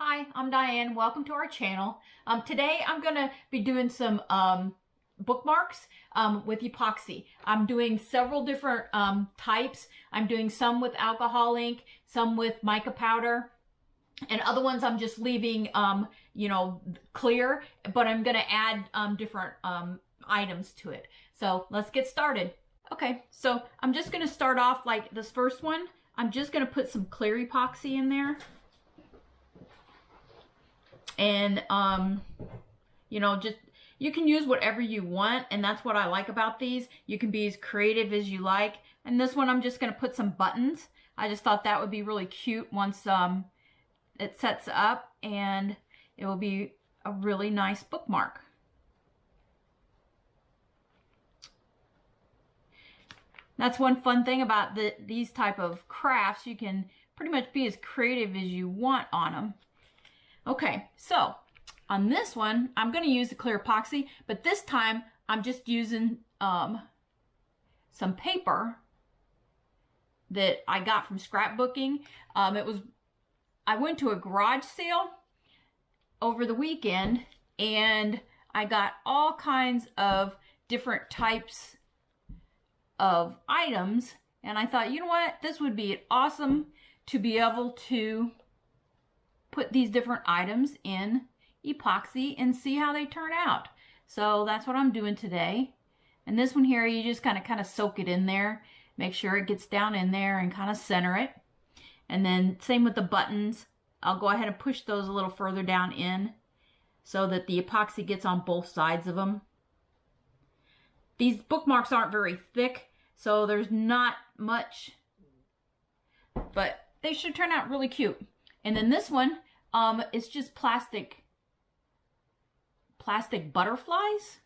Hi, I'm Diane. Welcome to our channel. Today I'm going to be doing some bookmarks with epoxy. I'm doing several different types. I'm doing some with alcohol ink, some with mica powder, and other ones I'm just leaving, clear, but I'm going to add different items to it. So let's get started. Okay, so I'm just going to start off like this first one. I'm just going to put some clear epoxy in there. And, just, you can use whatever you want, and that's what I like about these. You can be as creative as you like. And this one, I'm just going to put some buttons. I just thought that would be really cute once it sets up, and it will be a really nice bookmark. That's one fun thing about these type of crafts. You can pretty much be as creative as you want on them. Okay, so on this one, I'm going to use the clear epoxy, but this time I'm just using some paper that I got from scrapbooking. I went to a garage sale over the weekend, and I got all kinds of different types of items, and I thought, you know what, this would be awesome to be able to put these different items in epoxy and see how they turn out. So that's what I'm doing today. And this one here, you just kind of soak it in there, make sure it gets down in there and kind of center it. And then same with the buttons. I'll go ahead and push those a little further down in so that the epoxy gets on both sides of them. These bookmarks aren't very thick, so there's not much, but they should turn out really cute. And then this one, it's just plastic butterflies,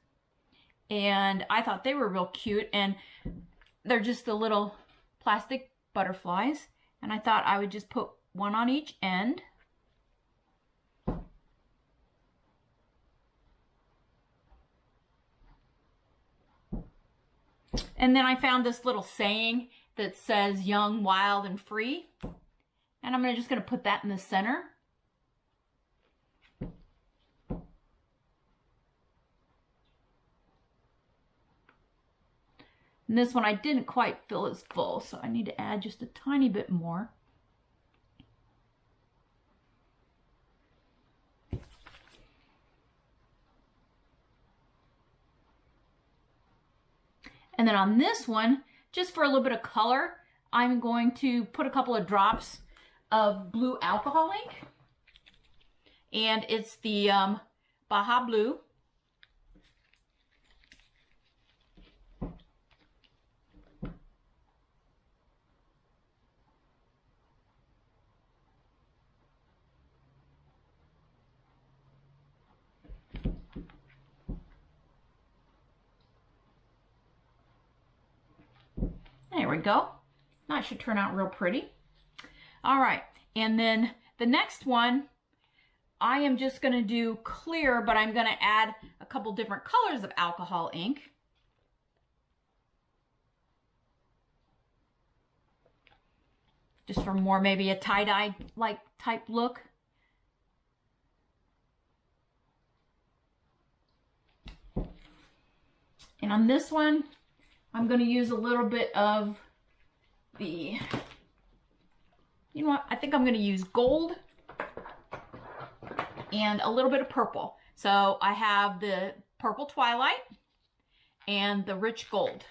and I thought they were real cute, and they're just the little plastic butterflies, and I thought I would just put one on each end. And then I found this little saying that says young, wild, and free. And I'm just going to put that in the center. And this one I didn't quite fill as full, so I need to add just a tiny bit more. And then on this one, just for a little bit of color, I'm going to put a couple of drops of blue alcohol ink, and it's the Baja Blue. There we go. That should turn out real pretty. All right, and then the next one, I am just going to do clear, but I'm going to add a couple different colors of alcohol ink. Just for more maybe a tie-dye like type look. And on this one, I'm going to use a little bit of the, you know what, I think I'm going to use gold and a little bit of purple. So I have the purple twilight and the rich gold.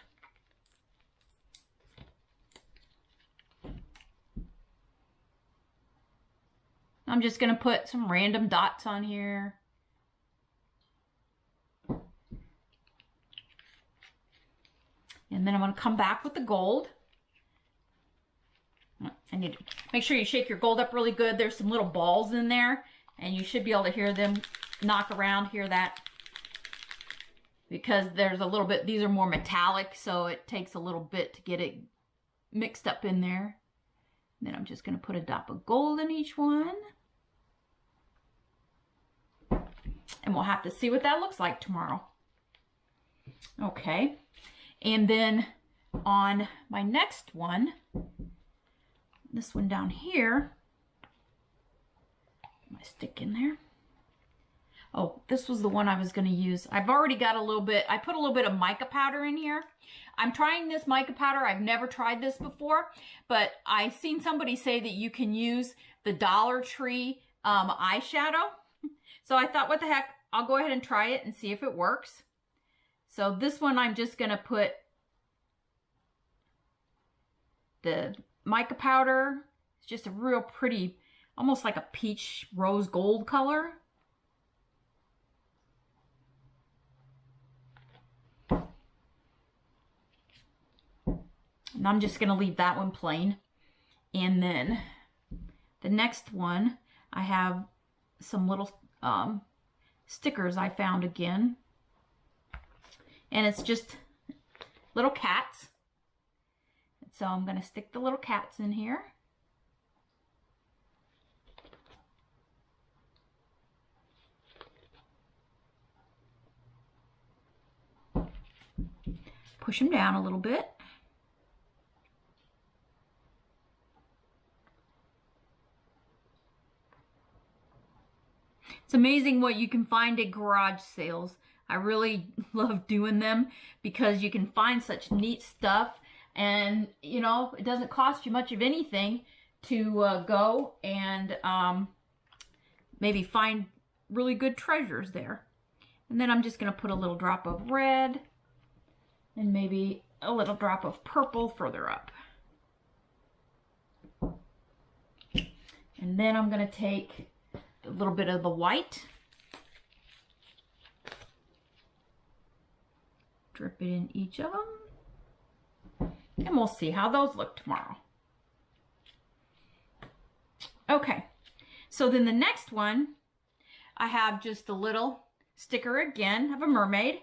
I'm just going to put some random dots on here. And then I'm going to come back with the gold. I need to make sure you shake your gold up really good. There's some little balls in there, and you should be able to hear them knock around, hear that. Because there's a little bit, these are more metallic, so it takes a little bit to get it mixed up in there. And then I'm just going to put a dot of gold in each one. And we'll have to see what that looks like tomorrow. Okay. And then on my next one, this one down here, my my stick in there. Oh, this was the one I was going to use. I've already got a little bit, I put a little bit of mica powder in here. I'm trying this mica powder. I've never tried this before, but I've seen somebody say that you can use the Dollar Tree eyeshadow. So I thought, what the heck, I'll go ahead and try it and see if it works. So this one, I'm just going to put the mica powder. It's just a real pretty, almost like a peach rose gold color. And I'm just going to leave that one plain. And then the next one, I have some little stickers I found again. And it's just little cats. So I'm going to stick the little cats in here. Push them down a little bit. It's amazing what you can find at garage sales. I really love doing them because you can find such neat stuff, and you know, it doesn't cost you much of anything to go and maybe find really good treasures there. And then I'm just going to put a little drop of red and maybe a little drop of purple further up. And then I'm going to take a little bit of the white, drip it in each of them, and we'll see how those look tomorrow. Okay, so then the next one, I have just a little sticker again of a mermaid,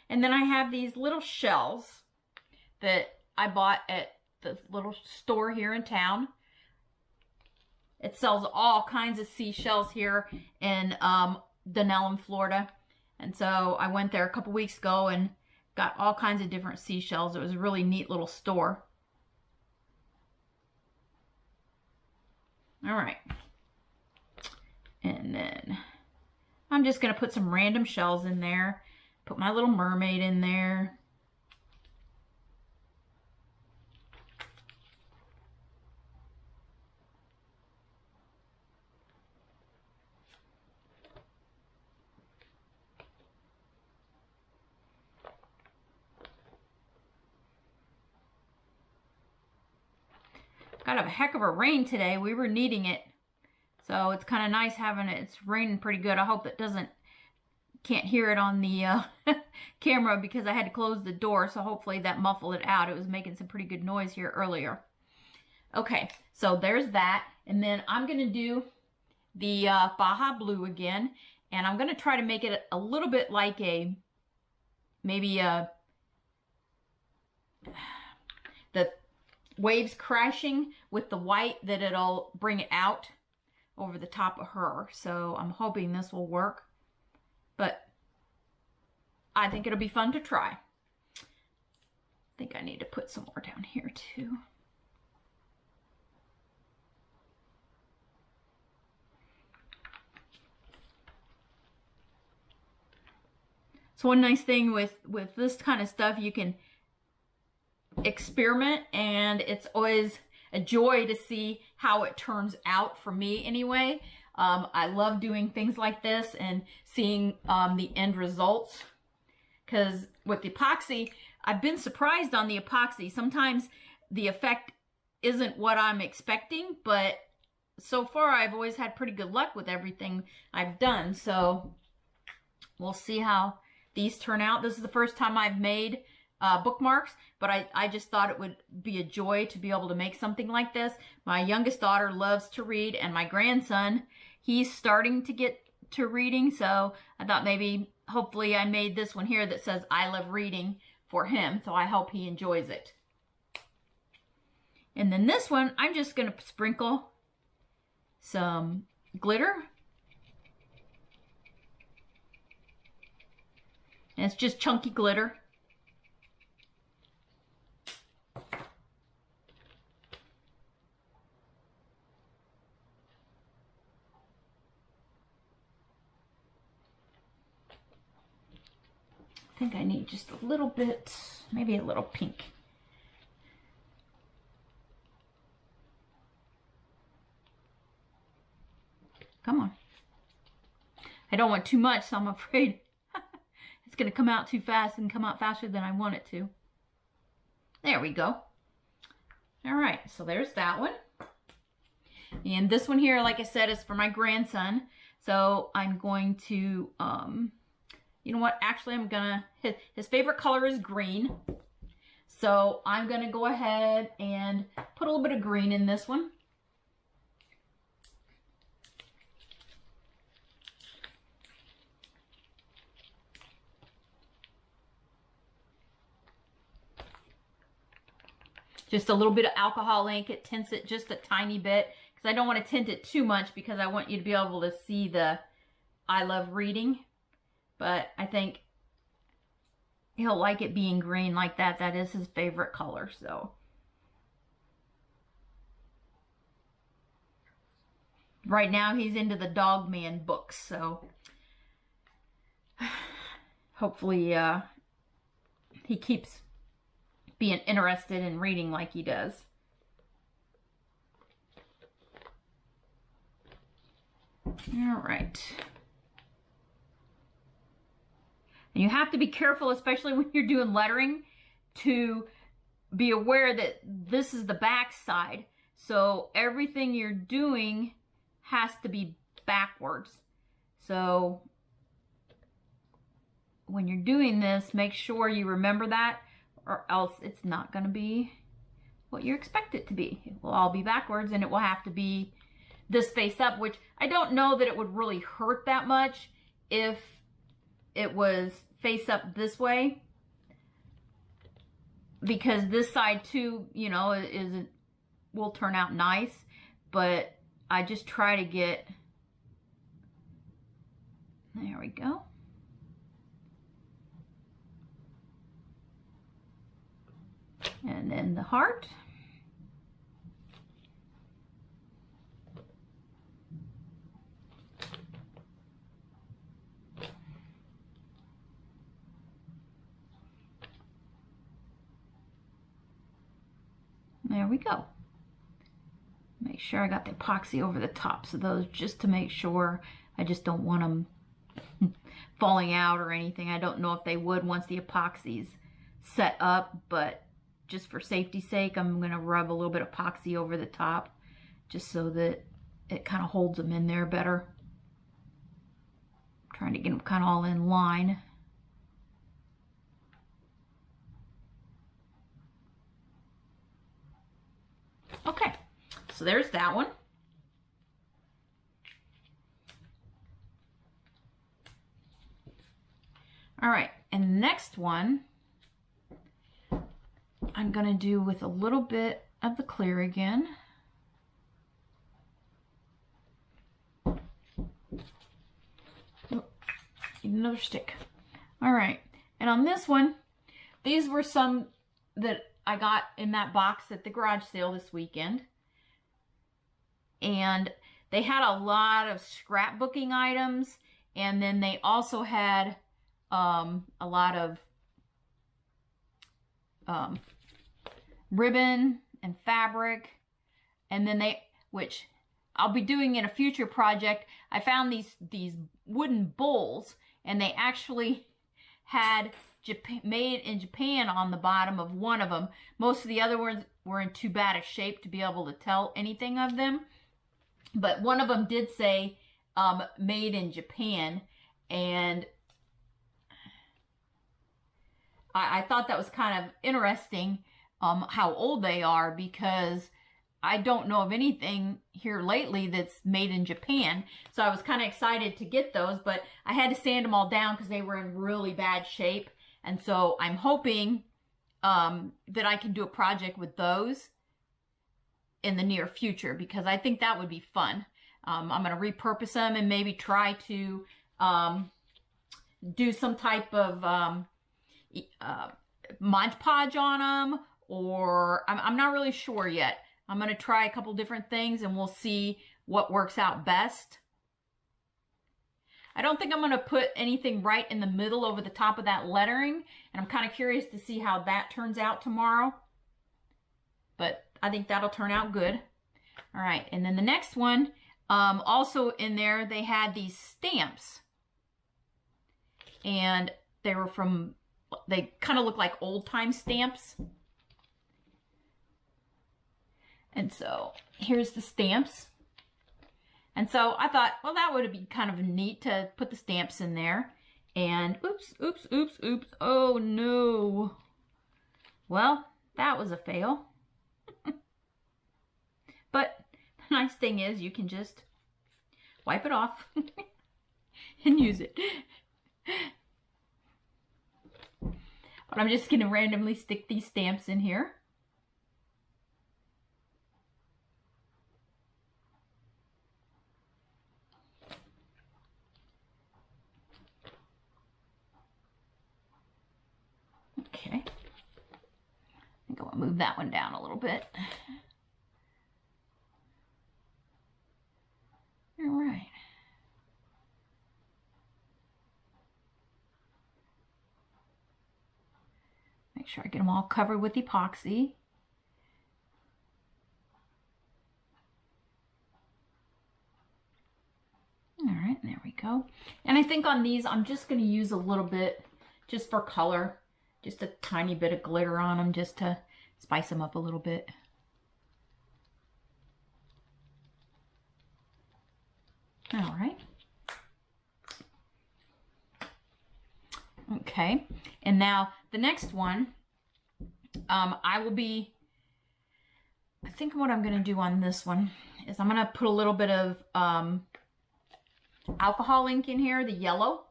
and then I have these little shells that I bought at the little store here in town. It sells all kinds of seashells here in Denellen, Florida. And so I went there a couple weeks ago and got all kinds of different seashells. It was a really neat little store. All right. And then I'm just going to put some random shells in there. Put my little mermaid in there. Got a heck of a rain today. We were needing it. So it's kind of nice having it. It's raining pretty good. I hope it can't hear it on the camera because I had to close the door. So hopefully that muffled it out. It was making some pretty good noise here earlier. Okay, so there's that. And then I'm going to do the Baja Blue again. And I'm going to try to make it a little bit like maybe the waves crashing with the white, that it'll bring it out over the top of her. So I'm hoping this will work, but I think it'll be fun to try. I think I need to put some more down here too. So one nice thing with this kind of stuff, you can experiment, and it's always a joy to see how it turns out for me anyway. I love doing things like this and seeing the end results, because with the epoxy, I've been surprised on the epoxy. Sometimes the effect isn't what I'm expecting, but so far I've always had pretty good luck with everything I've done. So we'll see how these turn out. This is the first time I've made bookmarks, but I just thought it would be a joy to be able to make something like this. My youngest daughter loves to read, and my grandson, he's starting to get to reading, so I thought maybe, hopefully I made this one here that says I love reading for him, so I hope he enjoys it. And then this one, I'm just going to sprinkle some glitter. And it's just chunky glitter. think I need just a little bit, maybe a little pink. Come on. I don't want too much, so I'm afraid it's going to come out too fast and come out faster than I want it to. There we go. All right, so there's that one. And this one here, like I said, is for my grandson. So I'm going to, you know what? Actually, I'm going to, his favorite color is green. So I'm going to go ahead and put a little bit of green in this one. Just a little bit of alcohol ink. It tints it just a tiny bit because I don't want to tint it too much because I want you to be able to see the I love reading. But I think he'll like it being green like that. That is his favorite color. So right now he's into the Dog Man books. So hopefully he keeps being interested in reading like he does. All right. And you have to be careful, especially when you're doing lettering, to be aware that this is the back side. So everything you're doing has to be backwards. So when you're doing this, make sure you remember that, or else it's not going to be what you expect it to be. It will all be backwards, and it will have to be this face up, which I don't know that it would really hurt that much if it was face up this way, because this side too, you know, will turn out nice, but I just try to get, there we go. And then the heart. There we go. Make sure I got the epoxy over the tops of those just to make sure. I just don't want them falling out or anything. I don't know if they would once the epoxy's set up, but just for safety's sake, I'm going to rub a little bit of epoxy over the top just so that it kind of holds them in there better. I'm trying to get them kind of all in line. Okay, so there's that one. All right, and the next one I'm going to do with a little bit of the clear again. Oh, need another stick. All right, and on this one, these were some that I got in that box at the garage sale this weekend. And they had a lot of scrapbooking items, and then they also had a lot of ribbon and fabric, and then which I'll be doing in a future project. I found these wooden bowls, and they actually had made in Japan on the bottom of one of them. Most of the other ones were in too bad a shape to be able to tell anything of them, but one of them did say made in Japan, and I thought that was kind of interesting how old they are, because I don't know of anything here lately that's made in Japan. So I was kind of excited to get those, but I had to sand them all down because they were in really bad shape. And so I'm hoping that I can do a project with those in the near future, because I think that would be fun. I'm going to repurpose them and maybe try to do some type of Mod Podge on them, or I'm not really sure yet. I'm going to try a couple different things and we'll see what works out best. I don't think I'm going to put anything right in the middle over the top of that lettering. And I'm kind of curious to see how that turns out tomorrow. But I think that'll turn out good. All right, and then the next one, also in there, they had these stamps. And they were from, they kind of look like old-time stamps. And so here's the stamps. And so I thought, well, that would be kind of neat to put the stamps in there. And oops, oops, oops, oops. Oh, no. Well, that was a fail. But the nice thing is you can just wipe it off and use it. But I'm just going to randomly stick these stamps in here. Okay. I think I want to move that one down a little bit. All right. Make sure I get them all covered with epoxy. All right, there we go. And I think on these, I'm just going to use a little bit just for color, just a tiny bit of glitter on them just to spice them up a little bit. All right. Okay, and now the next one, I think what I'm going to do on this one is I'm going to put a little bit of alcohol ink in here, the yellow,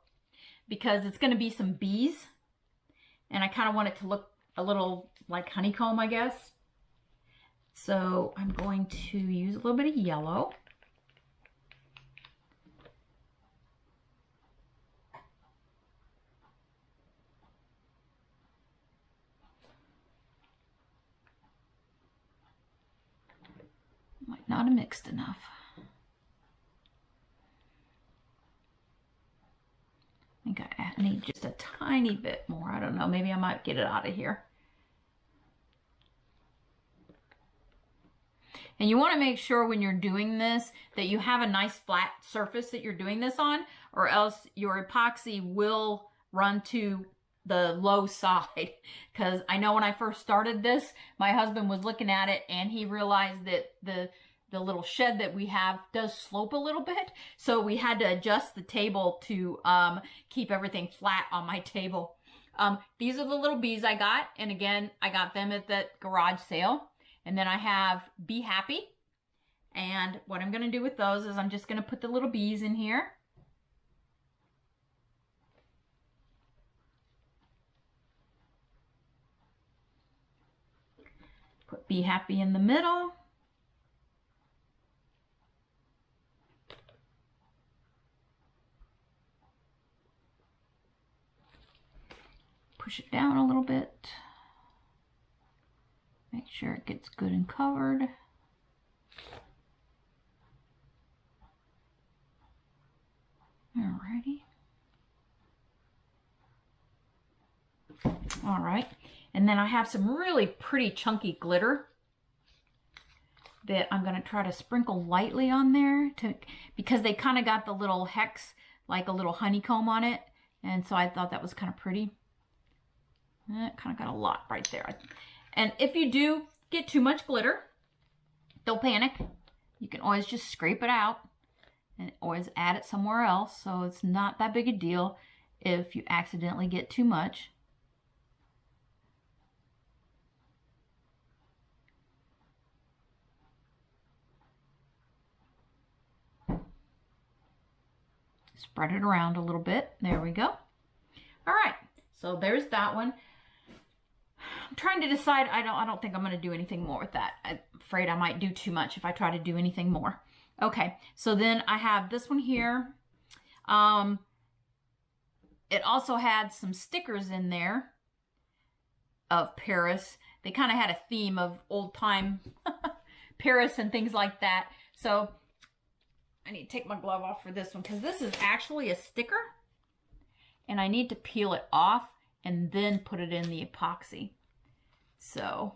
because it's going to be some bees, and I kind of want it to look a little like honeycomb, I guess. So I'm going to use a little bit of yellow. Might not have mixed enough. I think I need just a tiny bit more. I don't know, maybe I might get it out of here. And you want to make sure when you're doing this that you have a nice flat surface that you're doing this on, or else your epoxy will run to the low side. Because I know when I first started this, my husband was looking at it and he realized that the little shed that we have does slope a little bit. So we had to adjust the table to keep everything flat on my table. These are the little bees I got. And again, I got them at that garage sale. And then I have Be Happy. And what I'm going to do with those is I'm just going to put the little bees in here. Put Be Happy in the middle. Push it down a little bit. Make sure it gets good and covered. Alrighty. All right. And then I have some really pretty chunky glitter that I'm going to try to sprinkle lightly on there because they kind of got the little hex, like a little honeycomb on it. And so I thought that was kind of pretty. It kind of got a lot right there. And if you do get too much glitter, don't panic. You can always just scrape it out and always add it somewhere else. So it's not that big a deal if you accidentally get too much. Spread it around a little bit. There we go. All right. So there's that one. I'm trying to decide. I don't think I'm going to do anything more with that. I'm afraid I might do too much if I try to do anything more. Okay, so then I have this one here. It also had some stickers in there of Paris. They kind of had a theme of old time Paris and things like that. So I need to take my glove off for this one because this is actually a sticker and I need to peel it off and then put it in the epoxy. So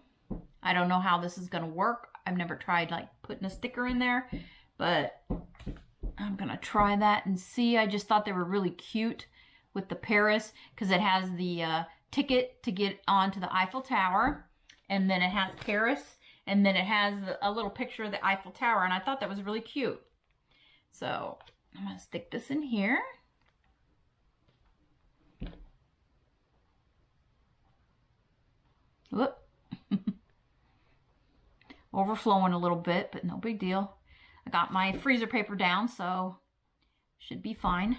I don't know how this is going to work. I've never tried like putting a sticker in there, but I'm going to try that and see. I just thought they were really cute with the Paris because it has the ticket to get onto the Eiffel Tower, and then it has Paris, and then it has a little picture of the Eiffel Tower, and I thought that was really cute. So I'm going to stick this in here. Whoop. Overflowing a little bit, but no big deal. I got my freezer paper down, so should be fine.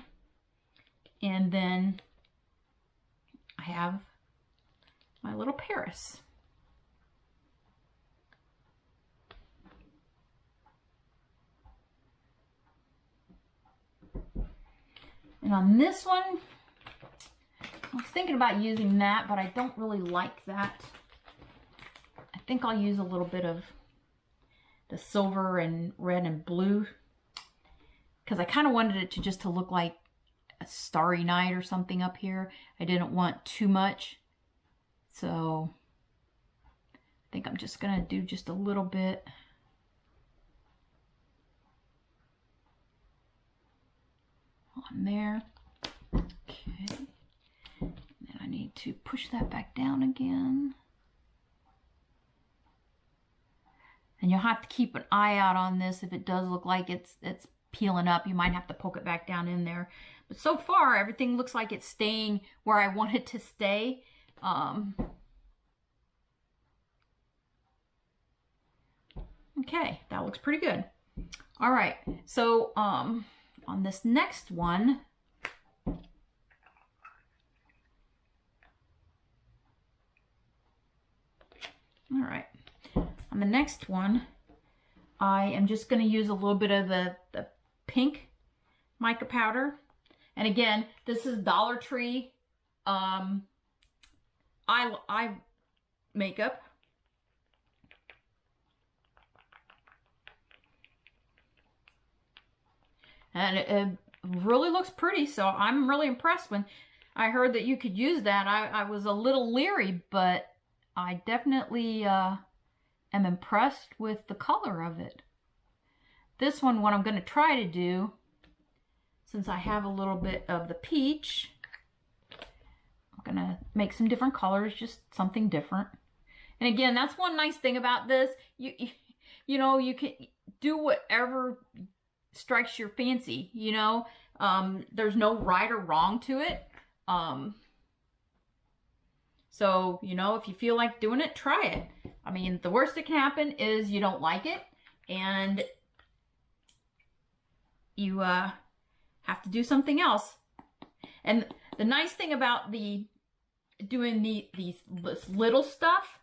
And then I have my little Paris. And on this one, I was thinking about using that, but I don't really like that. I think I'll use a little bit of the silver and red and blue because I kind of wanted it to just to look like a starry night or something up here. I didn't want too much, so I think I'm just gonna do just a little bit. On there. Okay, and then I need to push that back down again. And you'll have to keep an eye out on this. If it does look like it's peeling up, you might have to poke it back down in there. But so far, everything looks like it's staying where I want it to stay. Okay, that looks pretty good. All right, so on this next one, all right. On the next one, I am just going to use a little bit of the pink mica powder. And again, this is Dollar Tree eye makeup. And it really looks pretty, so I'm really impressed. When I heard that you could use that, I was a little leery, but I definitely am impressed with the color of it. This one, what I'm going to try to do, since I have a little bit of the peach, I'm going to make some different colors, just something different. And again, that's one nice thing about this. You know, you can do whatever strikes your fancy, you know. There's no right or wrong to it. So, you know, if you feel like doing it, try it. I mean, the worst that can happen is you don't like it and you have to do something else. And the nice thing about doing this little stuff,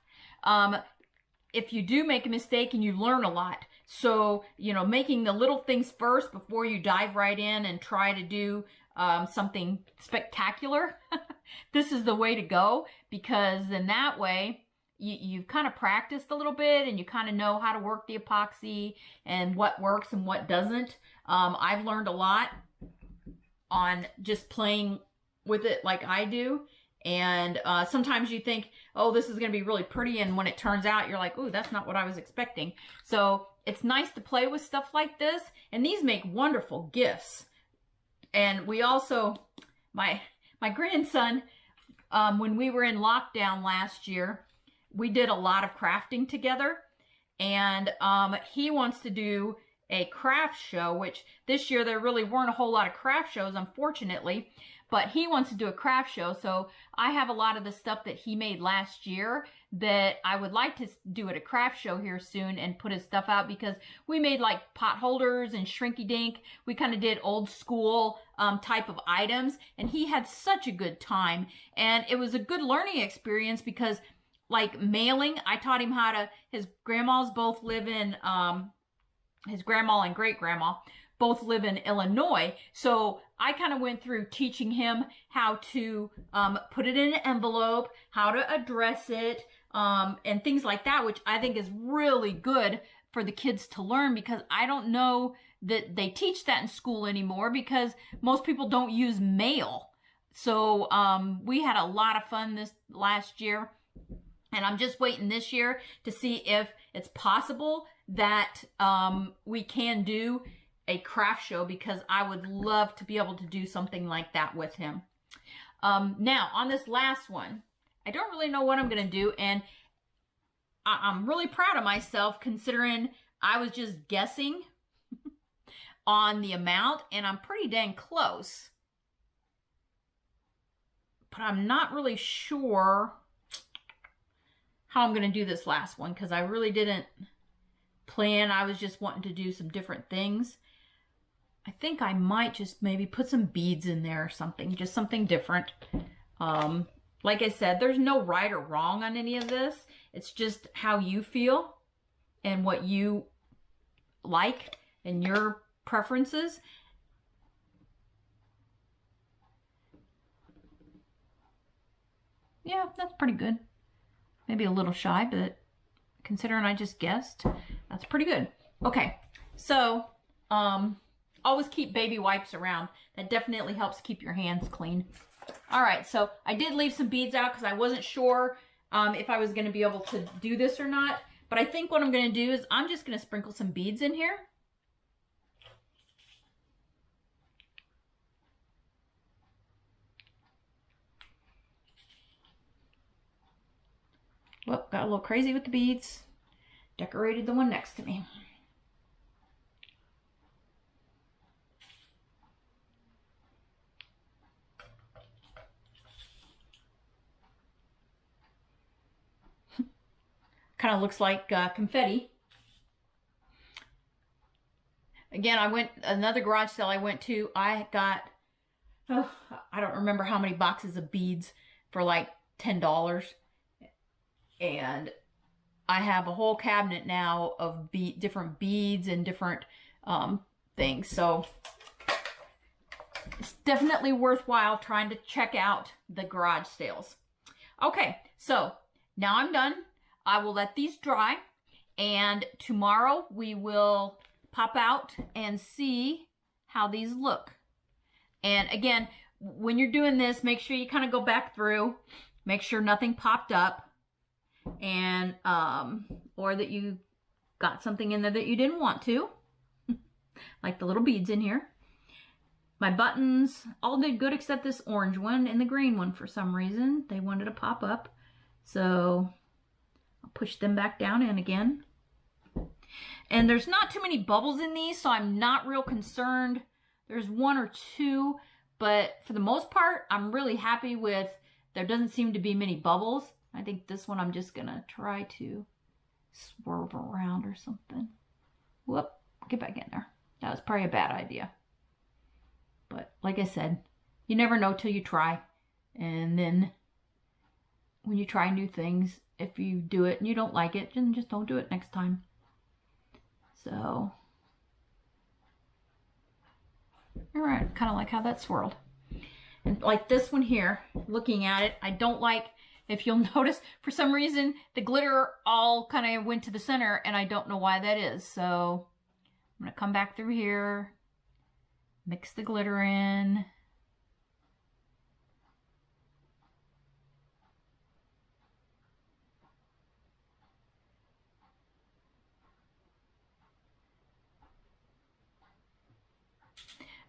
if you do make a mistake, and you learn a lot. So, you know, making the little things first before you dive right in and try to do something spectacular, this is the way to go, because in that way, you've kind of practiced a little bit and you kind of know how to work the epoxy and what works and what doesn't. I've learned a lot on just playing with it like I do. And sometimes you think, oh, this is going to be really pretty. And when it turns out, you're like, oh, that's not what I was expecting. So it's nice to play with stuff like this. And these make wonderful gifts. And we also, my grandson, when we were in lockdown last year, we did a lot of crafting together. And he wants to do a craft show, which this year there really weren't a whole lot of craft shows, unfortunately. But he wants to do a craft show, so I have a lot of the stuff that he made last year that I would like to do at a craft show here soon and put his stuff out, because we made like pot holders and shrinky dink. We kind of did old school type of items, and he had such a good time. And it was a good learning experience because, like mailing, I taught him how to, his grandmas both live in, his grandma and great grandma both live in Illinois. So I kind of went through teaching him how to put it in an envelope, how to address it, and things like that, which I think is really good for the kids to learn, because I don't know that they teach that in school anymore because most people don't use mail. So we had a lot of fun this last year, and I'm just waiting this year to see if it's possible that we can do a craft show, because I would love to be able to do something like that with him. Now, on this last one, I don't really know what I'm going to do, and I'm really proud of myself considering I was just guessing on the amount, and I'm pretty dang close. But I'm not really sure how I'm going to do this last one, because I really didn't plan. I was just wanting to do some different things. I think I might just maybe put some beads in there or something, just something different. Like I said, there's no right or wrong on any of this. It's just how you feel and what you like and your preferences. Yeah, that's pretty good. Maybe a little shy, but considering I just guessed, that's pretty good. Okay, so always keep baby wipes around. That definitely helps keep your hands clean. All right, so I did leave some beads out because I wasn't sure if I was going to be able to do this or not. But I think what I'm going to do is I'm just going to sprinkle some beads in here. Whoop, got a little crazy with the beads. Decorated the one next to me. Kind of looks like confetti. Again, another garage sale I went to, I got, I don't remember how many boxes of beads for like $10. And I have a whole cabinet now of different beads and different things. So it's definitely worthwhile trying to check out the garage sales. Okay, so now I'm done. I will let these dry, and tomorrow we will pop out and see how these look. And again, when you're doing this, make sure you kind of go back through, make sure nothing popped up, and or that you got something in there that you didn't want to, like the little beads in here. My buttons all did good except this orange one and the green one. For some reason they wanted to pop up, so I'll push them back down in again. And there's not too many bubbles in these, so I'm not real concerned. There's one or two, but for the most part, I'm really happy with, there doesn't seem to be many bubbles. I think this one I'm just gonna try to swerve around or something. Whoop, get back in there. That was probably a bad idea. But like I said, you never know till you try. And then when you try new things, if you do it and you don't like it, then just don't do it next time. So, all right, kind of like how that swirled. And like this one here, looking at it, I don't like, if you'll notice, for some reason, the glitter all kind of went to the center, and I don't know why that is. So I'm going to come back through here, mix the glitter in.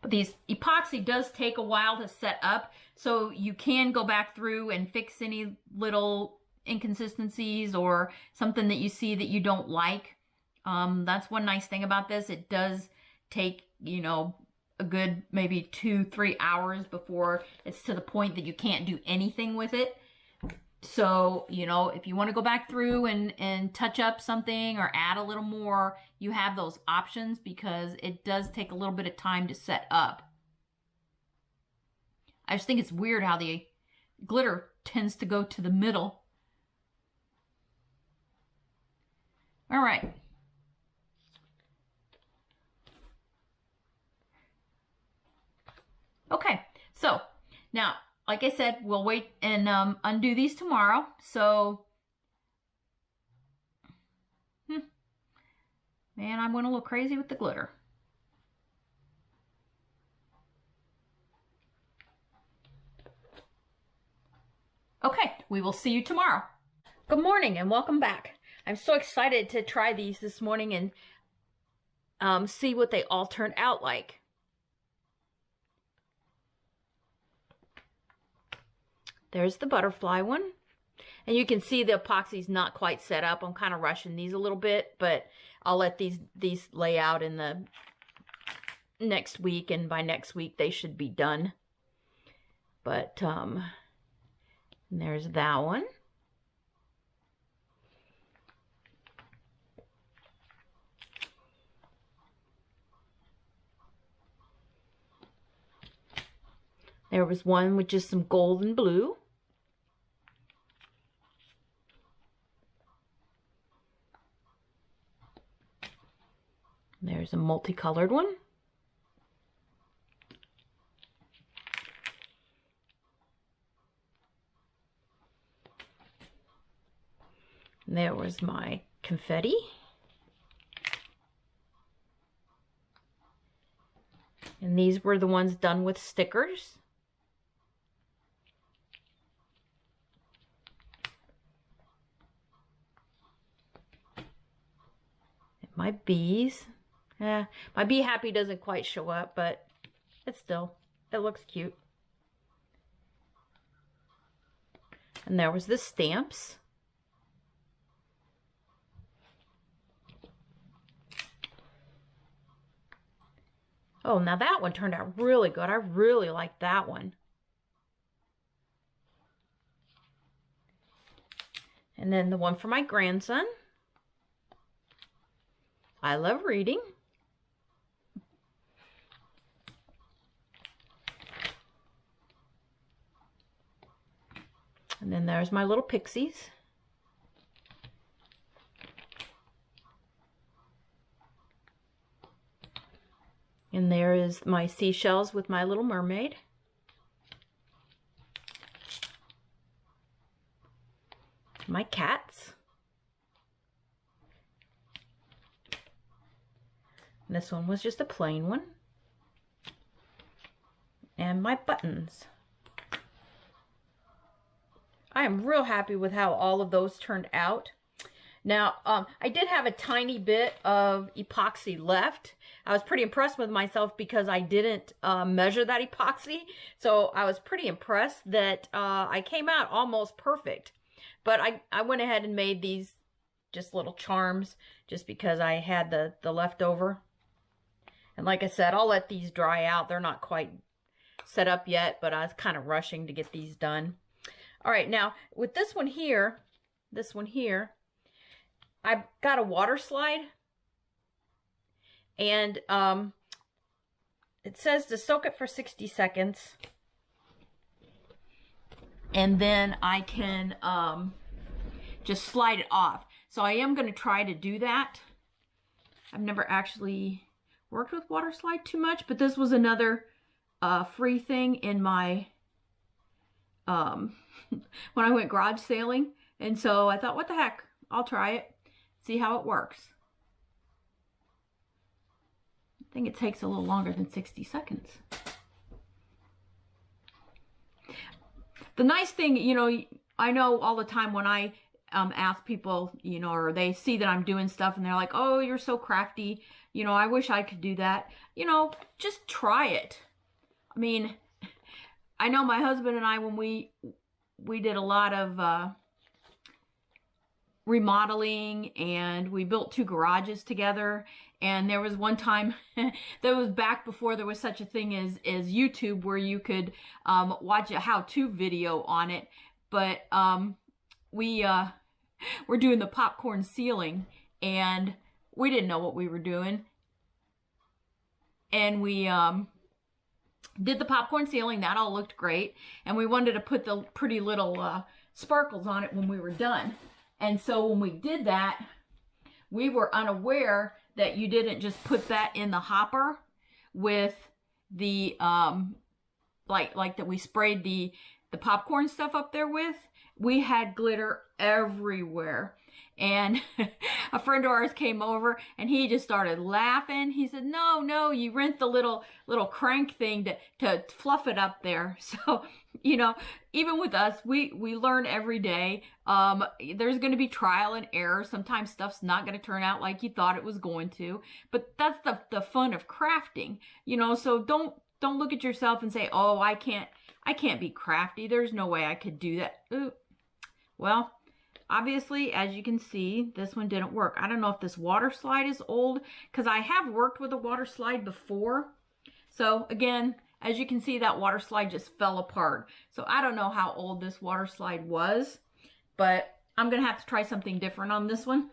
But these epoxy does take a while to set up, so you can go back through and fix any little inconsistencies or something that you see that you don't like. That's one nice thing about this. It does take, you know, a good maybe 2-3 hours before it's to the point that you can't do anything with it. So, you know, if you want to go back through and touch up something or add a little more, you have those options, because it does take a little bit of time to set up. I just think it's weird how the glitter tends to go to the middle. All right. Okay, so now, like I said, we'll wait and undo these tomorrow. So, man, I went a little crazy with the glitter. Okay, we will see you tomorrow. Good morning and welcome back. I'm so excited to try these this morning and see what they all turned out like. There's the butterfly one. And you can see the epoxy's not quite set up. I'm kind of rushing these a little bit, but I'll let these lay out in the next week, and by next week they should be done. But there's that one. There was one with just some gold and blue. There's a multicolored one. There was my confetti. And these were the ones done with stickers. And my bees. My Be Happy doesn't quite show up, but it looks cute. And there was the stamps. Oh, now that one turned out really good. I really like that one. And then the one for my grandson. I love reading. And then there's my little pixies. And there is my seashells with my little mermaid. My cats. And this one was just a plain one. And my buttons. I am real happy with how all of those turned out. Now, I did have a tiny bit of epoxy left. I was pretty impressed with myself because I didn't measure that epoxy. So I was pretty impressed that I came out almost perfect. But I went ahead and made these just little charms just because I had the leftover. And like I said, I'll let these dry out. They're not quite set up yet, but I was kind of rushing to get these done. All right, now with this one here, I've got a water slide, and it says to soak it for 60 seconds, and then I can just slide it off. So I am going to try to do that. I've never actually worked with water slide too much, but this was another free thing in my when I went garage sailing, and so I thought, what the heck, I'll try it, see how it works. I think it takes a little longer than 60 seconds. The nice thing, you know, I know all the time when I ask people, you know, or they see that I'm doing stuff and they're like, oh, you're so crafty, you know, I wish I could do that. You know, just try it. I mean, I know my husband and I, when we did a lot of remodeling, and we built 2 garages together, and there was one time that was back before there was such a thing as YouTube, where you could watch a how-to video on it. But we were doing the popcorn ceiling, and we didn't know what we were doing, and we did the popcorn ceiling. That all looked great, and we wanted to put the pretty little sparkles on it when we were done. And so when we did that, we were unaware that you didn't just put that in the hopper with the like that we sprayed the popcorn stuff up there with. We had glitter everywhere, And a friend of ours came over and he just started laughing. He said, no, you rent the little crank thing to fluff it up there. So, you know, even with us, we learn every day. There's going to be trial and error. Sometimes stuff's not going to turn out like you thought it was going to, but that's the fun of crafting, you know. So don't look at yourself and say, oh, I can't be crafty. There's no way I could do that. Ooh. Well, obviously, as you can see, this one didn't work. I don't know if this water slide is old, because I have worked with a water slide before. So again, as you can see, that water slide just fell apart. So I don't know how old this water slide was, but I'm going to have to try something different on this one.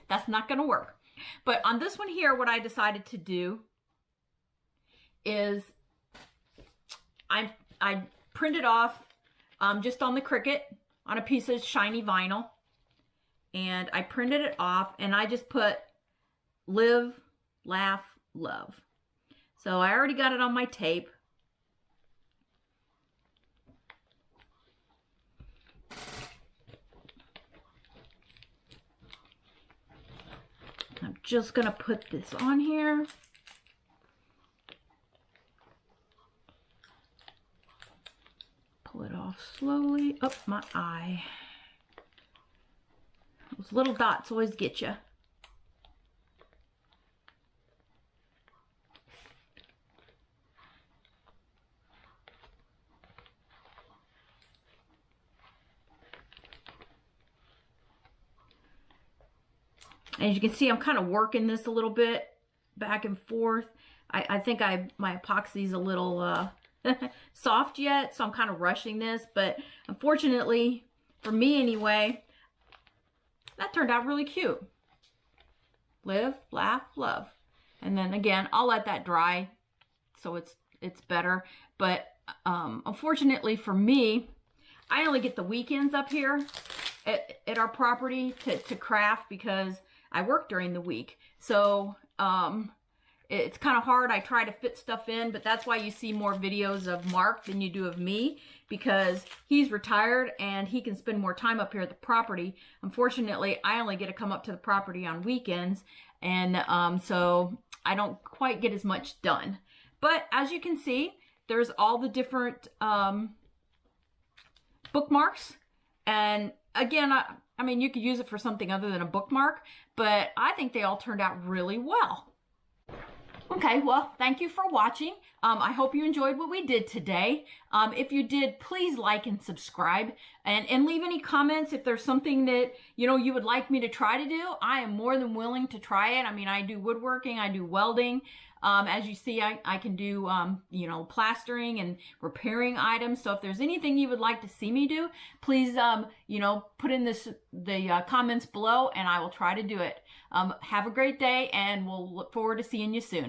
That's not going to work. But on this one here, what I decided to do is I printed off just on the Cricut on a piece of shiny vinyl, and I printed it off, and I just put live, laugh, love. So I already got it on my tape. I'm just gonna put this on here. Pull it off slowly. Oh, my eye. Those little dots always get you. As you can see, I'm kind of working this a little bit back and forth. I think my epoxy's a little soft yet, so I'm kind of rushing this, but unfortunately, for me anyway, that turned out really cute. Live, laugh, love. And then again, I'll let that dry so it's better. But unfortunately for me, I only get the weekends up here at our property to craft, because I work during the week. So it's kind of hard. I try to fit stuff in, but that's why you see more videos of Mark than you do of me, because he's retired and he can spend more time up here at the property. Unfortunately, I only get to come up to the property on weekends, and so I don't quite get as much done. But as you can see, there's all the different bookmarks, and again, I mean, you could use it for something other than a bookmark, but I think they all turned out really well. Okay, well, thank you for watching. I hope you enjoyed what we did today. If you did, please like and subscribe, and leave any comments if there's something that, you know, you would like me to try to do. I am more than willing to try it. I mean, I do woodworking, I do welding. As you see, I can do, you know, plastering and repairing items. So if there's anything you would like to see me do, please, you know, put in the comments below, and I will try to do it. Have a great day, and we'll look forward to seeing you soon.